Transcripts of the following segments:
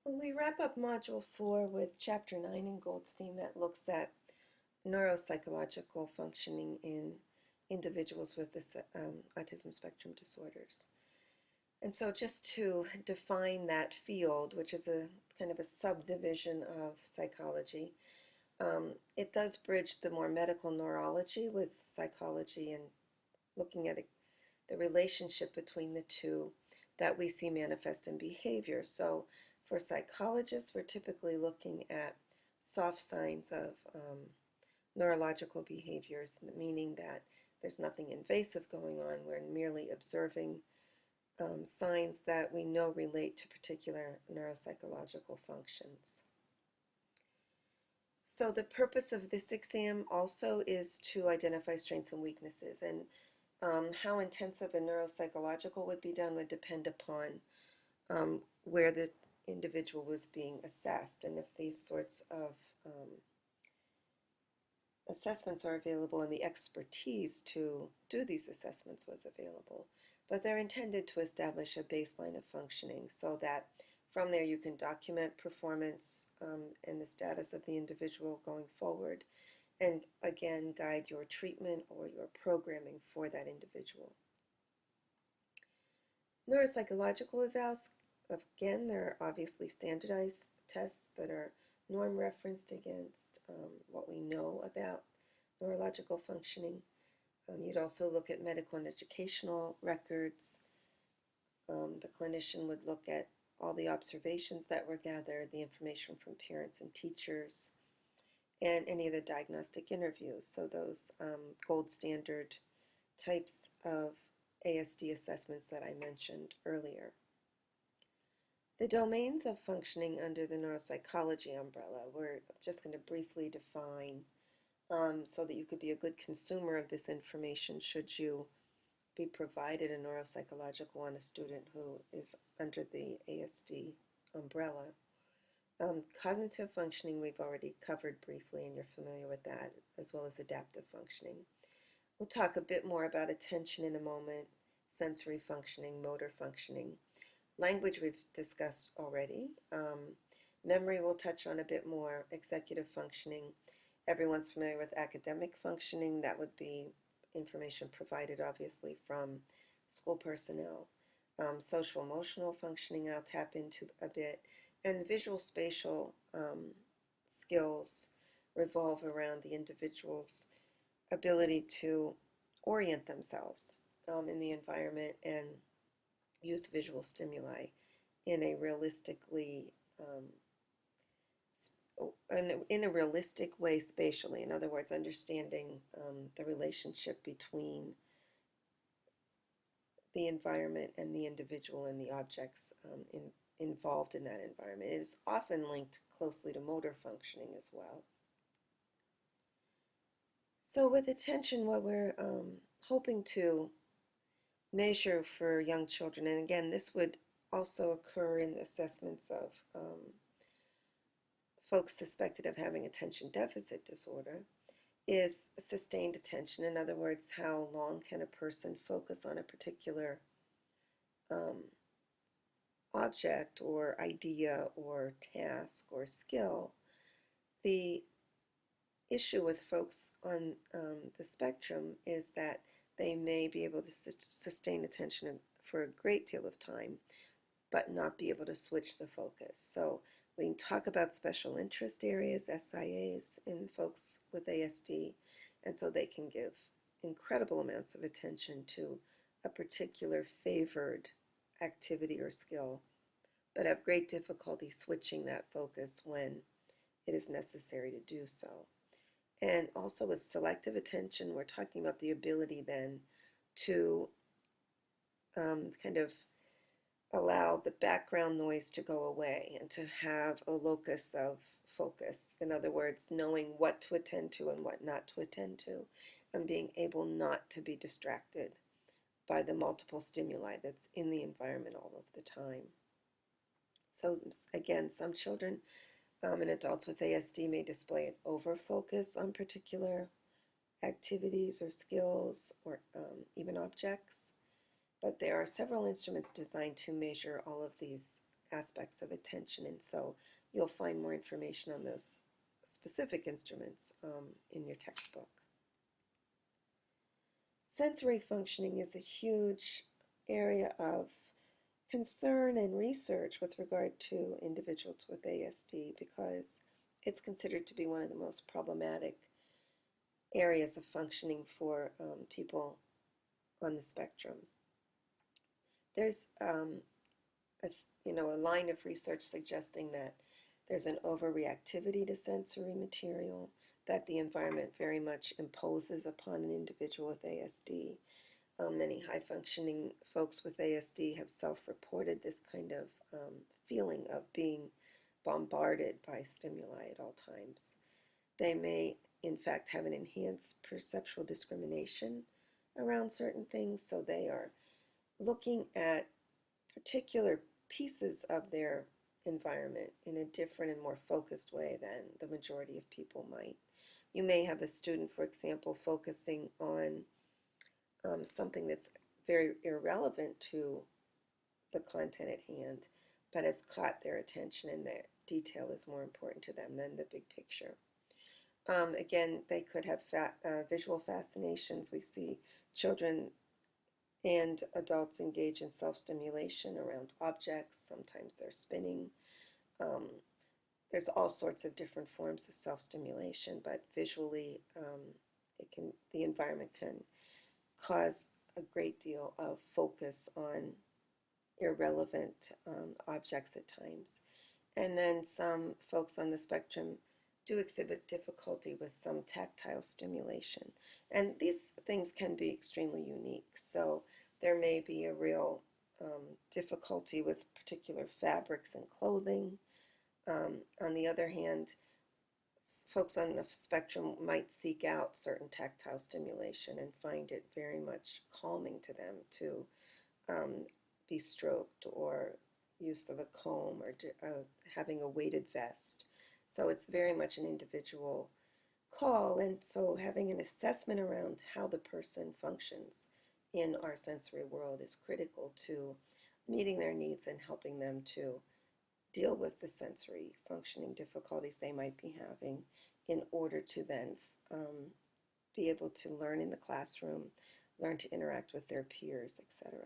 Well, we wrap up Module 4 with Chapter 9 in Goldstein that looks at neuropsychological functioning in individuals with this, autism spectrum disorders. And so just to define that field, which is a kind of a subdivision of psychology, it does bridge the more medical neurology with psychology and looking at the relationship between the two that we see manifest in behavior. So for psychologists, we're typically looking at soft signs of neurological behaviors, meaning that there's nothing invasive going on. We're merely observing signs that we know relate to particular neuropsychological functions. So the purpose of this exam also is to identify strengths and weaknesses, and how intensive a neuropsychological would be done would depend upon where the individual was being assessed, and if these sorts of assessments are available and the expertise to do these assessments was available. But they're intended to establish a baseline of functioning so that from there you can document performance and the status of the individual going forward, and again guide your treatment or your programming for that individual. Neuropsychological evals, again, there are obviously standardized tests that are norm referenced against what we know about neurological functioning. You'd also look at medical and educational records. The clinician would look at all the observations that were gathered, the information from parents and teachers, and any of the diagnostic interviews. So those gold standard types of ASD assessments that I mentioned earlier. The domains of functioning under the neuropsychology umbrella, we're just going to briefly define so that you could be a good consumer of this information should you be provided a neuropsychological on a student who is under the ASD umbrella. Cognitive functioning we've already covered briefly, and you're familiar with that, as well as adaptive functioning. We'll talk a bit more about attention in a moment, sensory functioning, motor functioning. Language we've discussed already. Memory we'll touch on a bit more, executive functioning. Everyone's familiar with academic functioning. That would be information provided obviously from school personnel. Social emotional functioning I'll tap into a bit. And visual spatial skills revolve around the individual's ability to orient themselves in the environment and use visual stimuli in a realistically in a realistic way spatially. In other words, understanding the relationship between the environment and the individual and the objects involved in that environment. It is often linked closely to motor functioning as well. So with attention, what we're hoping to measure for young children, and again, this would also occur in assessments of folks suspected of having attention deficit disorder, is sustained attention. In other words, how long can a person focus on a particular object or idea or task or skill. The issue with folks on the spectrum is that they may be able to sustain attention for a great deal of time, but not be able to switch the focus. So we can talk about special interest areas, SIAs, in folks with ASD, and so they can give incredible amounts of attention to a particular favored activity or skill, but have great difficulty switching that focus when it is necessary to do so. And also with selective attention, we're talking about the ability then to kind of allow the background noise to go away and to have a locus of focus. In other words, knowing what to attend to and what not to attend to, and being able not to be distracted by the multiple stimuli that's in the environment all of the time. So again, some children and adults with ASD may display an over-focus on particular activities or skills or even objects. But there are several instruments designed to measure all of these aspects of attention, and so you'll find more information on those specific instruments in your textbook. Sensory functioning is a huge area of concern and research with regard to individuals with ASD because it's considered to be one of the most problematic areas of functioning for people on the spectrum. There's a line of research suggesting that there's an overreactivity to sensory material, that the environment very much imposes upon an individual with ASD. Many high-functioning folks with ASD have self-reported this kind of feeling of being bombarded by stimuli at all times. They may, in fact, have an enhanced perceptual discrimination around certain things, so they are looking at particular pieces of their environment in a different and more focused way than the majority of people might. You may have a student, for example, focusing on something that's very irrelevant to the content at hand, but has caught their attention, and that detail is more important to them than the big picture. Again, they could have visual fascinations. We see children and adults engage in self-stimulation around objects. Sometimes they're spinning. There's all sorts of different forms of self-stimulation, but visually, the environment can cause a great deal of focus on irrelevant objects at times. And then some folks on the spectrum do exhibit difficulty with some tactile stimulation. And these things can be extremely unique. So there may be a real difficulty with particular fabrics and clothing. On the other hand, folks on the spectrum might seek out certain tactile stimulation and find it very much calming to them to be stroked, or use of a comb, or having a weighted vest. So it's very much an individual call, and so having an assessment around how the person functions in our sensory world is critical to meeting their needs and helping them to deal with the sensory functioning difficulties they might be having in order to then be able to learn in the classroom, learn to interact with their peers, etc.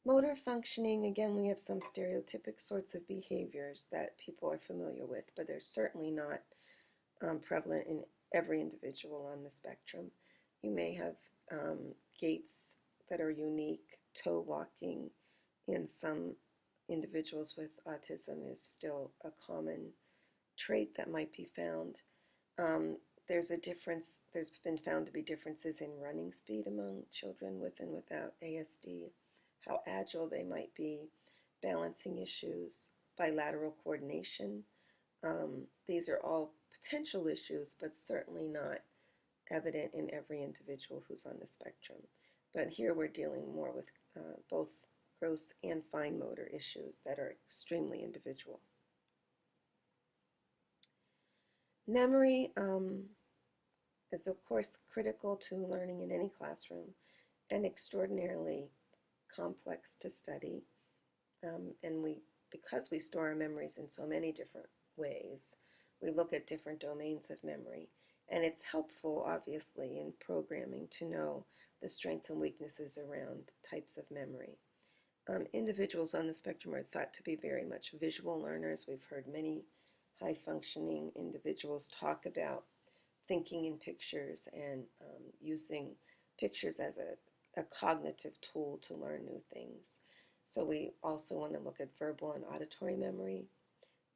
Motor functioning, again, we have some stereotypic sorts of behaviors that people are familiar with, but they're certainly not prevalent in every individual on the spectrum. You may have gaits that are unique. Toe walking in some individuals with autism is still a common trait that might be found. There's been found to be differences in running speed among children with and without ASD, how agile they might be, balancing issues, bilateral coordination. These are all potential issues, but certainly not evident in every individual who's on the spectrum. But here we're dealing more with both gross and fine motor issues that are extremely individual. Memory is, of course, critical to learning in any classroom and extraordinarily complex to study. And because we store our memories in so many different ways, we look at different domains of memory. And it's helpful, obviously, in programming to know the strengths and weaknesses around types of memory. Individuals on the spectrum are thought to be very much visual learners. We've heard many high-functioning individuals talk about thinking in pictures and using pictures as a cognitive tool to learn new things. So we also want to look at verbal and auditory memory,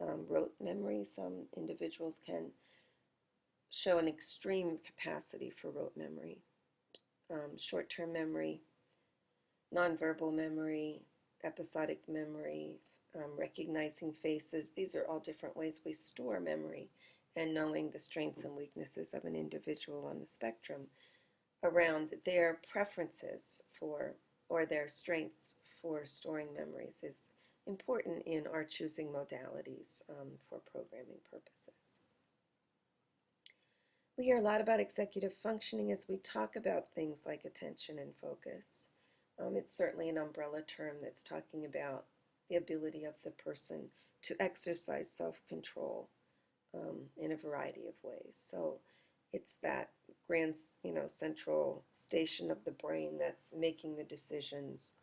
rote memory. Some individuals can show an extreme capacity for rote memory, short-term memory, nonverbal memory, episodic memory, recognizing faces. These are all different ways we store memory, and knowing the strengths and weaknesses of an individual on the spectrum around their preferences for, or their strengths for storing memories is important in our choosing modalities for programming purposes. We hear a lot about executive functioning as we talk about things like attention and focus. It's certainly an umbrella term that's talking about the ability of the person to exercise self-control in a variety of ways. So it's that grand, central station of the brain that's making the decisions,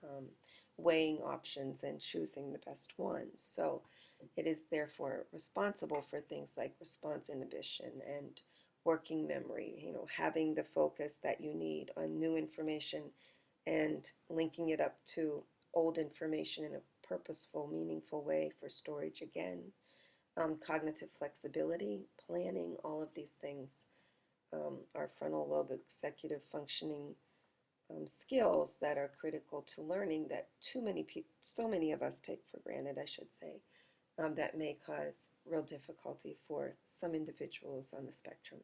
weighing options, and choosing the best ones. So it is therefore responsible for things like response inhibition and working memory, having the focus that you need on new information and linking it up to old information in a purposeful, meaningful way for storage again. Cognitive flexibility, planning, all of these things are frontal lobe executive functioning skills that are critical to learning that too many people, so many of us take for granted, I should say, that may cause real difficulty for some individuals on the spectrum.